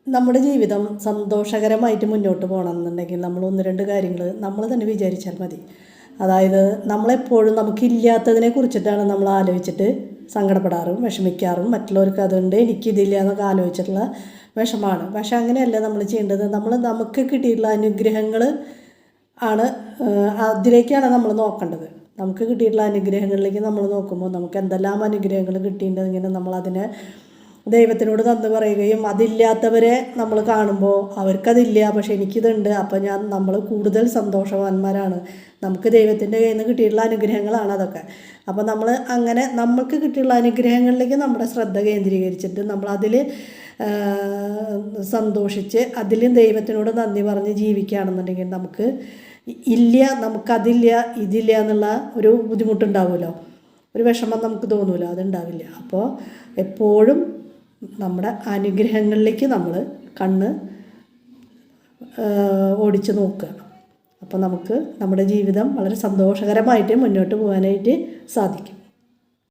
നമ്മുടെ ജീവിതം സന്തോഷകരമായിട്ട് മുന്നോട്ട് പോകണമെന്നുണ്ടെങ്കിൽ നമ്മൾ ഒന്ന് രണ്ട് കാര്യങ്ങൾ നമ്മൾ തന്നെ വിചാരിച്ചാൽ മതി. അതായത് നമ്മളെപ്പോഴും നമുക്കില്ലാത്തതിനെ കുറിച്ചിട്ടാണ് നമ്മൾ ആലോചിച്ചിട്ട് സങ്കടപ്പെടാറും വിഷമിക്കാറും, മറ്റുള്ളവർക്ക് അതുണ്ട് എനിക്കിതില്ല എന്നൊക്കെ ആലോചിച്ചിട്ടുള്ള വിഷമാണ്. പക്ഷെ അങ്ങനെയല്ല നമ്മൾ ചെയ്യേണ്ടത്. നമുക്ക് കിട്ടിയിട്ടുള്ള അനുഗ്രഹങ്ങൾ ആണ്, അതിലേക്കാണ് നമ്മൾ നോക്കേണ്ടത്. നമുക്ക് കിട്ടിയിട്ടുള്ള അനുഗ്രഹങ്ങളിലേക്ക് നമ്മൾ നോക്കുമ്പോൾ നമുക്ക് എന്തെല്ലാം അനുഗ്രഹങ്ങൾ കിട്ടിയിട്ടുണ്ടെങ്കിൽ നമ്മളതിനെ ദൈവത്തിനോട് നന്ദി പറയുകയും, അതില്ലാത്തവരെ നമ്മൾ കാണുമ്പോൾ അവർക്കതില്ല പക്ഷെ എനിക്കിതുണ്ട്, അപ്പോൾ നമ്മൾ കൂടുതൽ സന്തോഷവാന്മാരാണ്. നമുക്ക് ദൈവത്തിൻ്റെ കയ്യിൽ നിന്ന് കിട്ടിയിട്ടുള്ള അനുഗ്രഹങ്ങളാണ് അതൊക്കെ. അപ്പോൾ നമ്മൾ അങ്ങനെ നമ്മൾക്ക് കിട്ടിയിട്ടുള്ള അനുഗ്രഹങ്ങളിലേക്ക് നമ്മുടെ ശ്രദ്ധ കേന്ദ്രീകരിച്ചിട്ട് നമ്മളതിൽ സന്തോഷിച്ച് അതിലും ദൈവത്തിനോട് നന്ദി പറഞ്ഞ് ജീവിക്കുകയാണെന്നുണ്ടെങ്കിൽ നമുക്ക് നമുക്കതില്ല ഇതില്ല എന്നുള്ള ഒരു ബുദ്ധിമുട്ടുണ്ടാവുമല്ലോ, ഒരു വിഷമം നമുക്ക് തോന്നുമല്ലോ, അതുണ്ടാവില്ല. അപ്പോൾ എപ്പോഴും നമ്മുടെ അനുഗ്രഹങ്ങളിലേക്ക് നമ്മൾ കണ്ണ് ഓടിച്ച് നോക്കുക. അപ്പോൾ നമുക്ക് നമ്മുടെ ജീവിതം വളരെ സന്തോഷകരമായിട്ട് മുന്നോട്ട് പോകാനായിട്ട് സാധിക്കും.